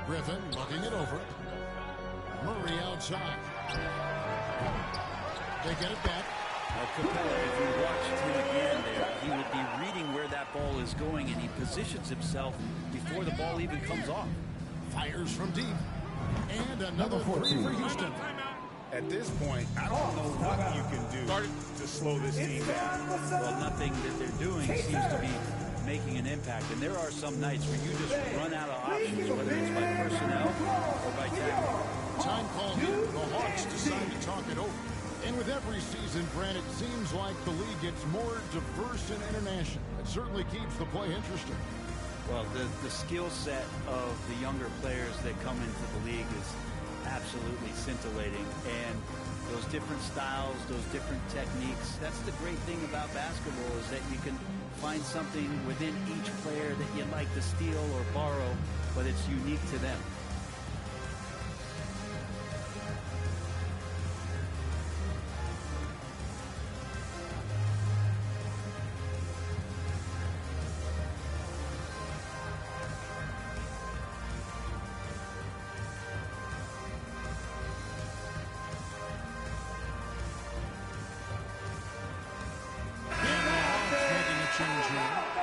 Griffin looking it over. Murray outside. They get it back. Capela, if you watched him again there, he would be reading where that ball is going, and he positions himself before the ball even comes off. Fires from deep. And another three for Houston. At this point, I don't know what you can do to slow this team down. Well, nothing that they're doing seems to be making an impact. And there are some nights where you just run out of options, whether it's by personnel or by tackle. Time called in. The Hawks decide to talk it over. And with every season, Brent, it seems like the league gets more diverse and international. It certainly keeps the play interesting. Well, the skill set of the younger players that come into the league is absolutely scintillating. And those different styles, those different techniques, that's the great thing about basketball, is that you can find something within each player that you like to steal or borrow, but it's unique to them.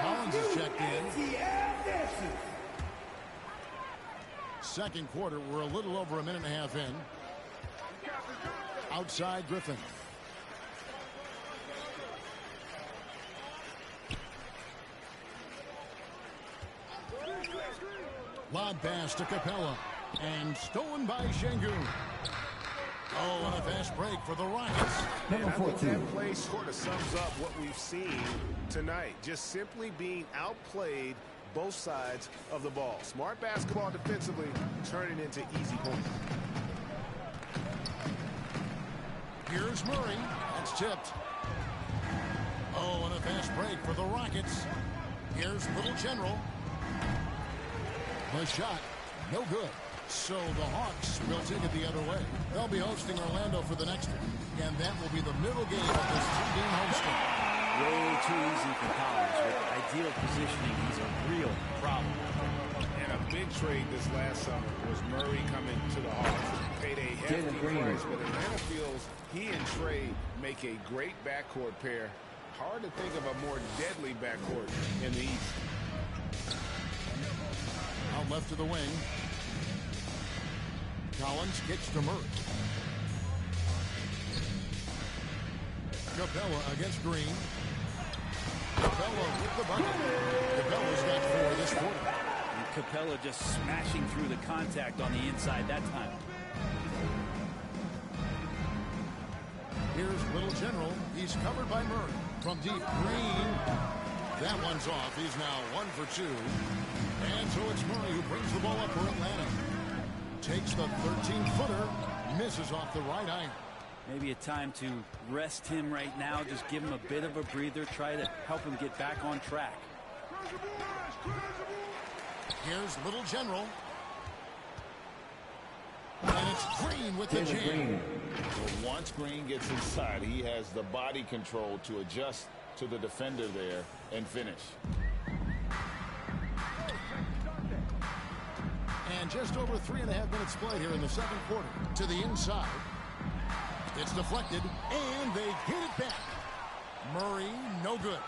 Collins is checked in. Second quarter, we're a little over a minute and a half in. Outside Griffin. Lob pass to Capela. And stolen by Şengün. Oh, and a fast break for the Rockets. Number 14. That play sort of sums up what we've seen tonight. Just simply being outplayed both sides of the ball. Smart basketball defensively, turning into easy points. Here's Murray. That's tipped. Oh, and a fast break for the Rockets. Here's Little General. The shot, no good. So the Hawks will take it the other way. They'll be hosting Orlando for the next one. And that will be the middle game of this two-game hosting. Way too easy for Collins. With ideal positioning, he's a real problem. And a big trade this last summer was Murray coming to the Hawks. Paid a hefty price, but Atlanta feels he and Trey make a great backcourt pair. Hard to think of a more deadly backcourt in the East. Out left to the wing. Collins kicks to Murray. Capela against Green. Capela with the bucket. Capella's got 4 this quarter. And Capela just smashing through the contact on the inside that time. Here's Little General. He's covered by Murray. From deep, Green. That one's off. He's now 1 for 2. And so it's Murray who brings the ball up for Atlanta. Takes the 13-footer, misses off the right iron. Maybe a time to rest him right now, just give him a bit of a breather, try to help him get back on track. Here's Little General. And it's Green with the jam. Well, once Green gets inside, he has the body control to adjust to the defender there and finish. And just over 3.5 minutes played here in the second quarter. To the inside. It's deflected, and they get it back. Murray, no good.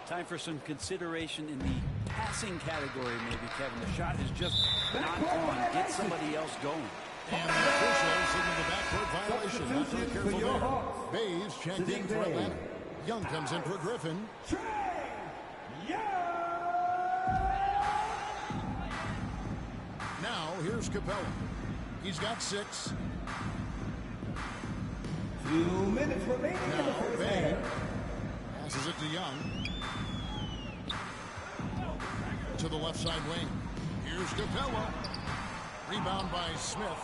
Time for some consideration in the passing category, maybe, Kevin. The shot is just not on. Get somebody else going. And the official signaled the backcourt violation. Not very careful there. Bays checked in for Atlanta. Young comes in for Griffin. Now, here's Capela. He's got 6. 2 minutes remaining in the first half. Passes it to Young. To the left side wing. Here's Capela. Rebound by Smith.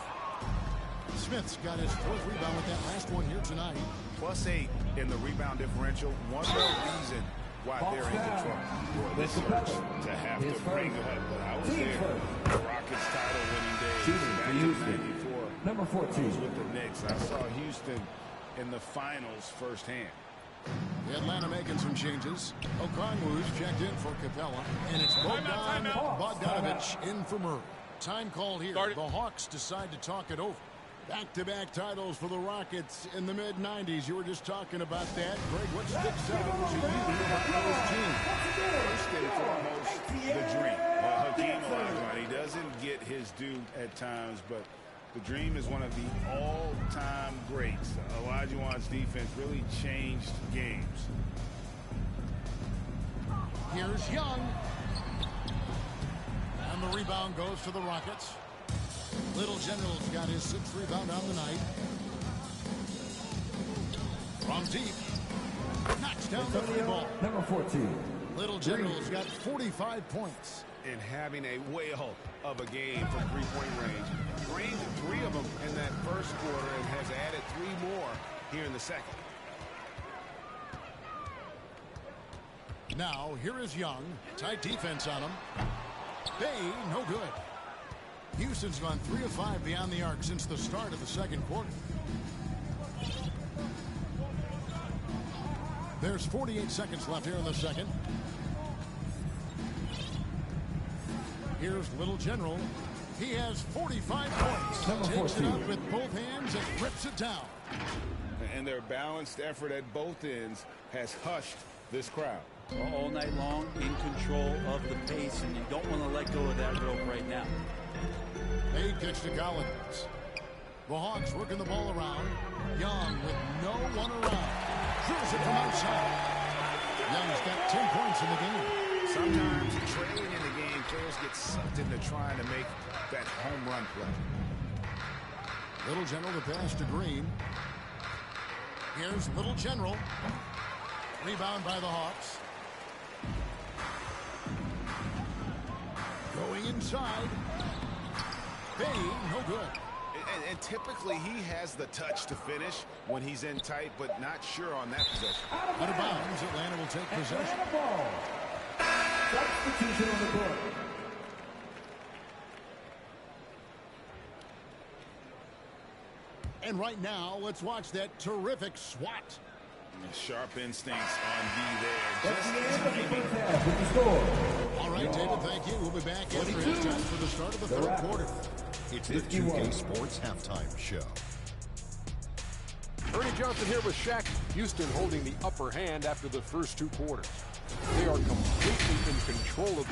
Smith's got his 4th rebound with that last one here tonight. +8 in the rebound differential. One more reason why they're in control. Boy, this hurts to have to bring it up, but I was there. The Rockets title winning days back in '94. Number 14. I was with the Knicks. I saw Houston in the finals firsthand. Atlanta making some changes. Okongwu's checked in for Capela. And it's Bogdanovich in for Murray. Time called here. The Hawks decide to talk it over. Back-to-back titles for the Rockets in the mid-90s. You were just talking about that. Greg, what sticks out to you about those teams? First and foremost, the dream. Hakeem Olajuwon, he doesn't get his due at times, but the Dream is one of the all-time greats. Olajuwon's defense really changed games. Here's Young. And the rebound goes to the Rockets. Little General's got his 6th rebound on the night. From deep. Knocks down the three ball. Number 14. Little General's got 45 points. And having a whale of a game from three-point range. Drained 3 of them in that first quarter and has added 3 more here in the second. Now, here is Young. Tight defense on him. Bay, no good. Houston's gone 3 of 5 beyond the arc since the start of the second quarter. There's 48 seconds left here in the second. Here's Little General. He has 45 points. Takes it up with both hands and rips it down. And their balanced effort at both ends has hushed this crowd. All night long, in control of the pace, and you don't want to let go of that rope right now. They kicks to Collins. The Hawks working the ball around. Young with no one around. Throws it from outside. Young's got 10 points in the game. Sometimes trailing in the game, players get sucked into trying to make that home run play. Little General to pass to Green. Here's Little General. Rebound by the Hawks. Going inside. Bay, no good. And typically he has the touch to finish when he's in tight, but not sure on that possession. Out of bounds, Atlanta will take possession. Ball. Substitution on the court. And right now, let's watch that terrific swat. Sharp instincts on D there. That's the end of the first half with the score. All right, David, thank you. We'll be back after halftime for the start of the third quarter. It's the 2K Sports Halftime Show. Ernie Johnson here with Shaq. Houston holding the upper hand after the first 2 quarters. They are completely in control of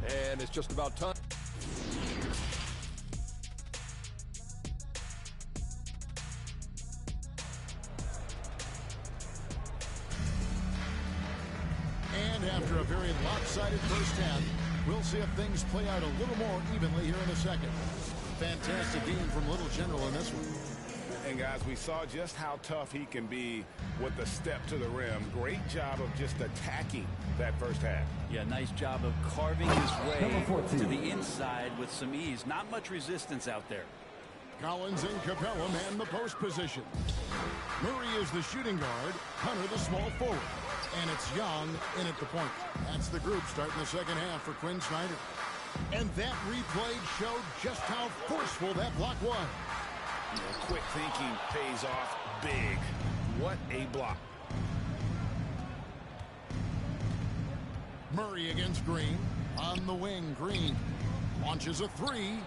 it. And it's just about time. And after a very lopsided first half, we'll see if things play out a little more evenly here in a second. Fantastic game from Little General in this one. And guys, we saw just how tough he can be with the step to the rim. Great job of just attacking that first half. Yeah, nice job of carving his way to the inside with some ease. Not much resistance out there. Collins and Capella man the post position. Murray is the shooting guard. Hunter the small forward. And it's Young in at the point. That's the group starting the second half for Quinn Snyder. And that replay showed just how forceful that block was. Quick thinking pays off big. What a block. Murray against Green. On the wing, Green launches a 3.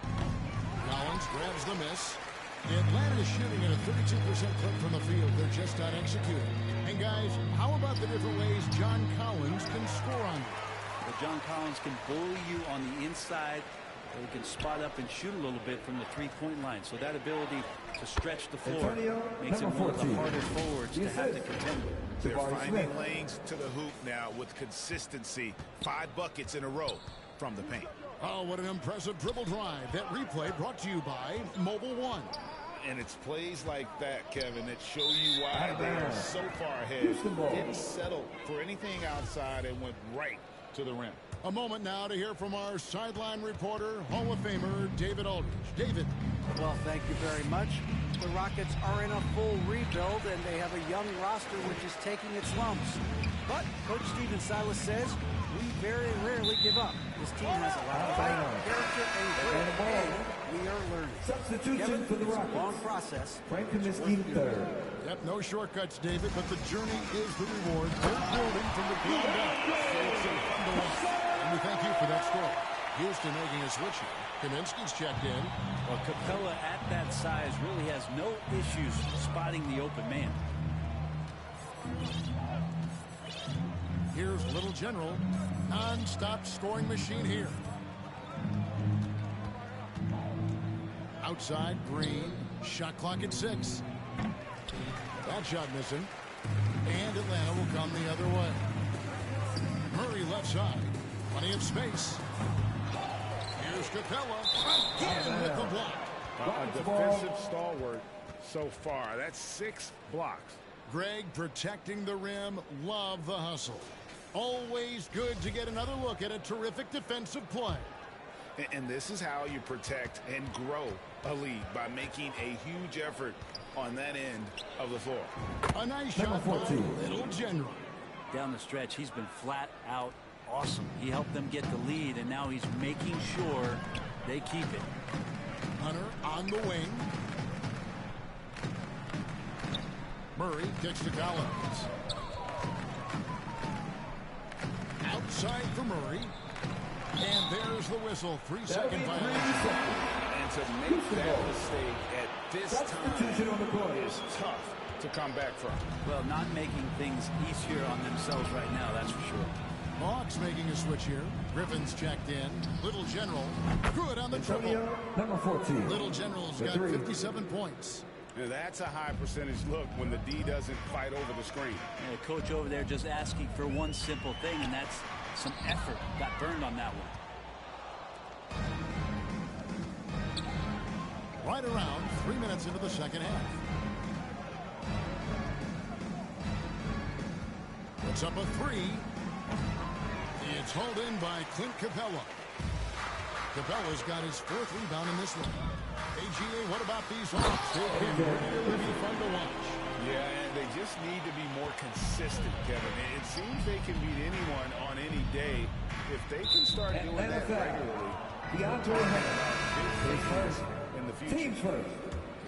Collins grabs the miss. Atlanta is shooting at a 32% clip from the field. They're just not executing. And guys, how about the different ways John Collins can score on you? Well, John Collins can bully you on the inside. Or he can spot up and shoot a little bit from the three-point line. So that ability to stretch the floor makes it one of the harder forwards to have to contend with. They're finding lanes to the hoop now with consistency. 5 buckets in a row from the paint. Oh, what an impressive dribble drive. That replay brought to you by Mobile One. And it's plays like that, Kevin, that show you why they are so far ahead. Didn't settle for anything outside and went right to the rim. A moment now to hear from our sideline reporter, Hall of Famer David Aldridge. David. Well, thank you very much. The Rockets are in a full rebuild, and they have a young roster which is taking its lumps. But Coach Stephen Silas says we very rarely give up. This team has a lot of fight, character, and grit, and we are learning. Substitution for the Rockets. Long process. Frank Kaminsky III. Yep, no shortcuts, David, but the journey is the reward. They're building from the ground up. So it's so fun to watch. And we thank you for that score. Houston making a switch here. Kaminsky's checked in. Well, Capella at that size really has no issues spotting the open man. Here's Little General. Non-stop scoring machine here. Outside, Green. Shot clock at 6. That shot missing. And Atlanta will come the other way. Murray left side. Plenty of space. Here's Capella. Again with the block. A defensive stalwart so far. That's 6 blocks. Greg protecting the rim. Love the hustle. Always good to get another look at a terrific defensive play. And this is how you protect and grow a lead, by making a huge effort on that end of the floor. A nice shot by Little General. Down the stretch, he's been flat out awesome. He helped them get the lead, and now he's making sure they keep it. Hunter on the wing. Murray kicks to Collins. Outside for Murray. And there's the whistle. 3-second violation. And to make that mistake at this time is tough to come back from. Well, not making things easier on themselves right now, that's for sure. Hawks making a switch here. Griffin's checked in. Little General. Good on the triple. Number 14. Little General's got 57 points. Now that's a high percentage look when the D doesn't fight over the screen. Yeah, coach over there just asking for one simple thing, and that's some effort. Got burned on that one. Right around 3 minutes into the second half. It's up a 3. It's hauled in by Clint Capella. Capella's got his 4th rebound in this one. AGA, what about these Hawks? They've been really fun to watch. Yeah, and they just need to be more consistent, Kevin. It seems they can beat anyone on any day if they can start doing that regularly. In the future. Teams first.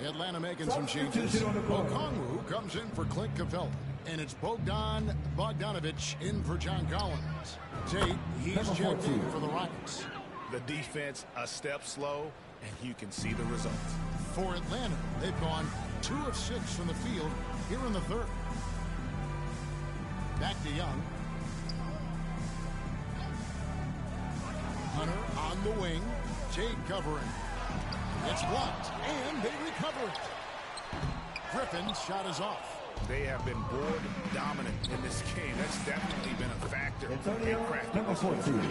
Atlanta making some changes. Okongwu comes in for Clint Capella. And it's Bogdan Bogdanovic in for John Collins. Tate, he's checked in for the Rockets. The defense a step slow, and you can see the results. For Atlanta, they've gone 2 of 6 from the field here in the third. Back to Young. Hunter on the wing. Tate covering. It's blocked, and they recover it. Griffin's shot is off. They have been board dominant in this game. That's definitely been a factor. Number 14.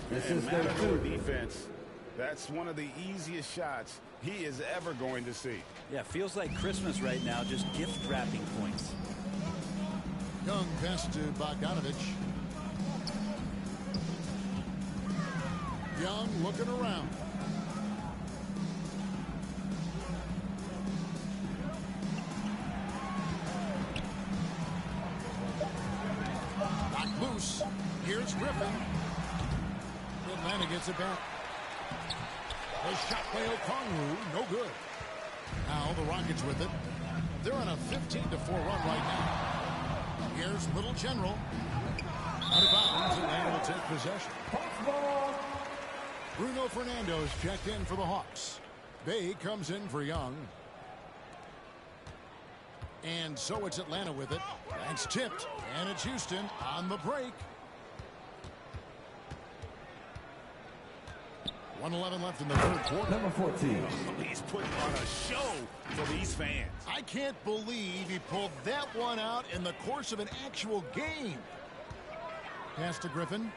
This is their Matador defense. That's one of the easiest shots he is ever going to see. Yeah, feels like Christmas right now, just gift wrapping points. Young pass to Bogdanovic. Young looking around. Knocked loose. Here's Griffin. Atlanta gets it back. A shot by Okongwu, no good. Now the Rockets with it. They're on a 15-4 run right now. Here's Little General. Out of bounds, Atlanta will take possession. Bruno Fernando's checked in for the Hawks. Bay comes in for Young. And so it's Atlanta with it. That's tipped. And it's Houston on the break. 1:11 left in the third quarter. Number 14. He's putting on a show for these fans. I can't believe he pulled that one out in the course of an actual game. Pass to Griffin.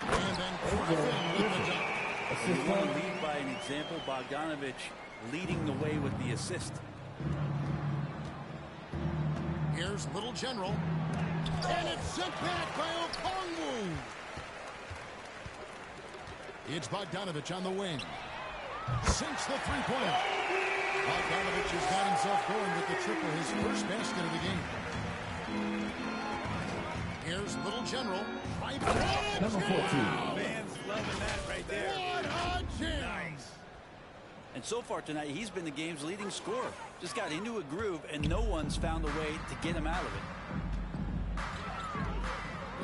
And then Griffin with the dunk. You want to lead by an example. Bogdanovic leading the way with the assist. Here's Little General. And it's sent back by Okongwu. It's Bogdanovic on the wing. Sinks the three-pointer. Bogdanovic has got himself going with the triple, his first basket of the game. Here's Little General. Number 14. Fans loving that right there. What a jam! Nice. And so far tonight, he's been the game's leading scorer. Just got into a groove, and no one's found a way to get him out of it.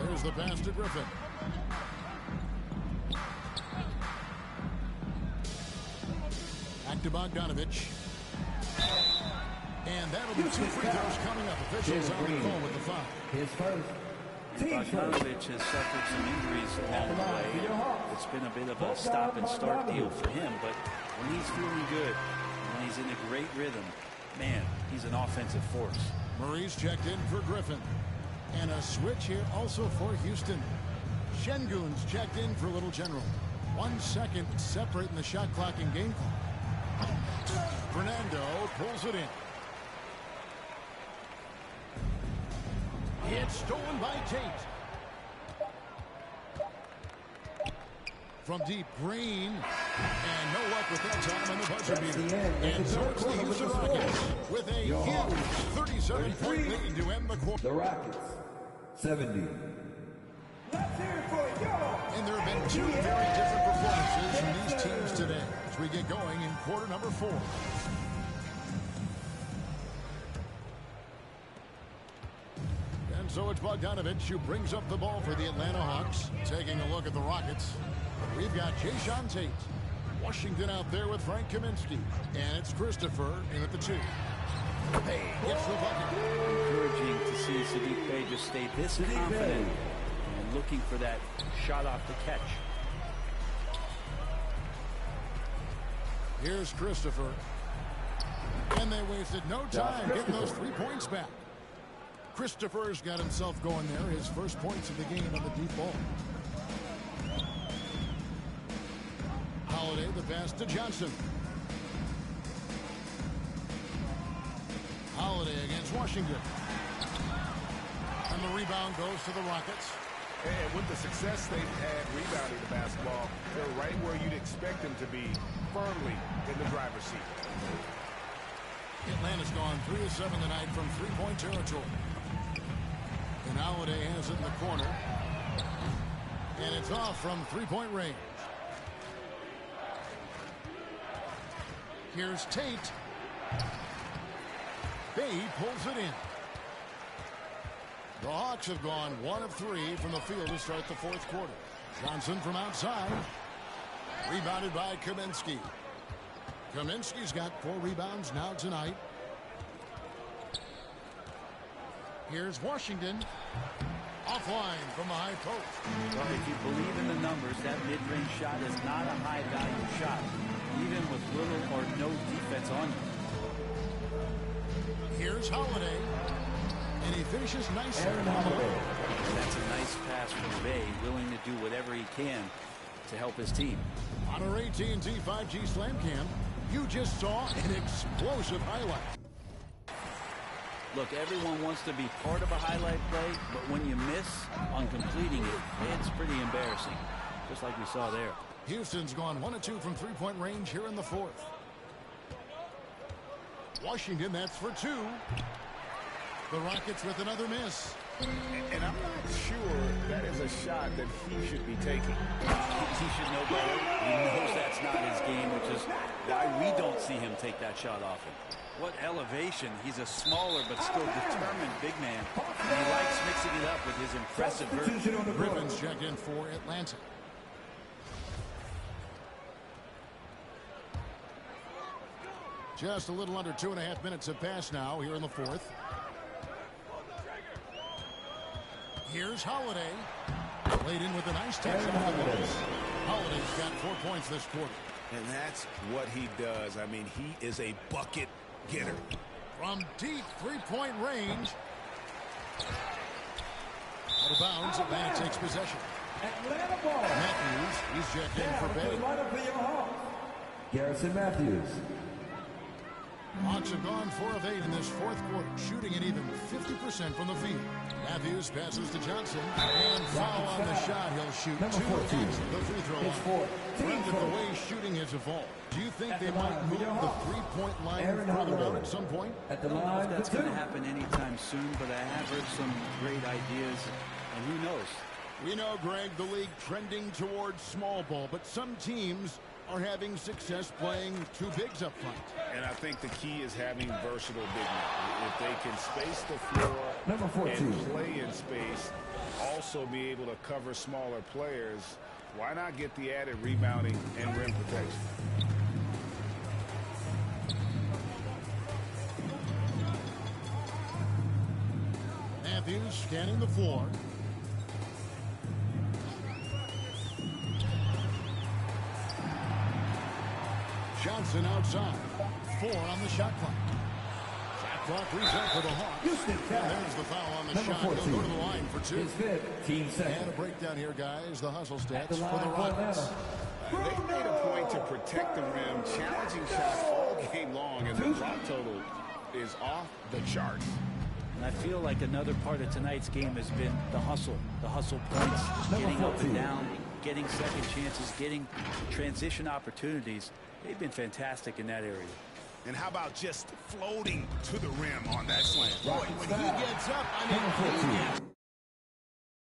There's the pass to Griffin. to Bogdanovich. And that'll be 2 free throws coming up. Officials on the phone with the foul. His first. Bogdanovich has suffered some injuries along the way. It's been a bit of a stop-and-start deal for him, but when he's feeling good, when he's in a great rhythm, man, he's an offensive force. Murray's checked in for Griffin. And a switch here also for Houston. Şengün's checked in for Little General. 1 second separating the shot clock and game clock. Fernando pulls it in. It's stolen by Tate. From deep, Green. And no luck with that time on the buzzer beater. And so it's the Houston Rockets with a huge 37-point lead to end the quarter. The Rockets, 70. And there have been 2 very different performances from these teams today as we get going in quarter number 4. And so it's Bogdanovich who brings up the ball for the Atlanta Hawks. Taking a look at the Rockets, we've got Jae'Sean Tate. Washington out there with Frank Kaminsky. And it's Christopher in at the 2. Hey, gets the bucket. Encouraging to see Saddiq Bey just stay this confident and looking for that shot off the catch. Here's Christopher. And they wasted no time getting those 3 points back. Christopher's got himself going there. His first points of the game on the deep ball. Holiday, the pass to Johnson. Holiday against Washington. And the rebound goes to the Rockets. And with the success they've had rebounding the basketball, they're right where you'd expect them to be, firmly in the driver's seat. Atlanta's gone 3 of 7 tonight from 3-point territory. And Holiday has it in the corner. And it's off from 3-point range. Here's Tate. Bey pulls it in. The Hawks have gone 1 of 3 from the field to start the 4th quarter. Johnson from outside. Rebounded by Kaminsky. Kaminsky's got 4 rebounds now tonight. Here's Washington. Offline from the high post. Well, if you believe in the numbers, that mid-range shot is not a high-value shot, even with little or no defense on you. Here's Holiday. And he finishes nicely. That's a nice pass from Bey, willing to do whatever he can to help his team. On our AT&T 5G Slam Cam, you just saw an explosive highlight. Look, everyone wants to be part of a highlight play, but when you miss on completing it, it's pretty embarrassing, just like we saw there. Houston's gone 1 of 2 from 3-point range here in the 4th. Washington, that's for 2. The Rockets with another miss. And I'm not sure that is a shot that he should be taking. He should know better. He knows that's not his game, which is why we don't see him take that shot often. What elevation. He's a smaller but still determined big man. And he likes mixing it up with his impressive verve. Griffin's checked in for Atlanta. Just a little under 2.5 minutes have passed now here in the 4th. Here's Holiday. Laid in with a nice touch off the miss. Holiday's got 4 points this quarter. And that's what he does. I mean, he is a bucket getter. From deep 3-point range. Out of bounds, Atlanta takes possession. Matthews, he's checked in for Bey. Garrison Matthews. Hawks have gone 4 of 8 in this 4th quarter, shooting at even 50% from the field. Matthews passes to Johnson, and foul on the shot. He'll shoot 2 against the free throw line. Brendan, the way shooting has evolved, do you think they might move the 3-point line further down at some point? I don't know if that's going to happen anytime soon, but I have heard some great ideas, and who knows? We know, Greg, the league trending towards small ball, but some teams are having success playing 2 bigs up front. And I think the key is having versatile big men. If they can space the floor and play in space, also be able to cover smaller players, why not get the added rebounding and rim protection? Matthews scanning the floor. Johnson outside. 4 on the shot clock. Shot clock reset for the Hawks. Houston, And there's the foul on the number shot. He'll 14. go to the line for 2. His fifth, team second. And a breakdown here, guys. The hustle stats The for line the for Rockets. Atlanta. They made a point to protect the rim, challenging shots all game long, and the drop total is off the charts. And I feel like another part of tonight's game has been the hustle points, getting up and down, getting second chances, getting transition opportunities. They've been fantastic in that area. And how about just floating to the rim on that slam? Boy, when he gets up, I mean,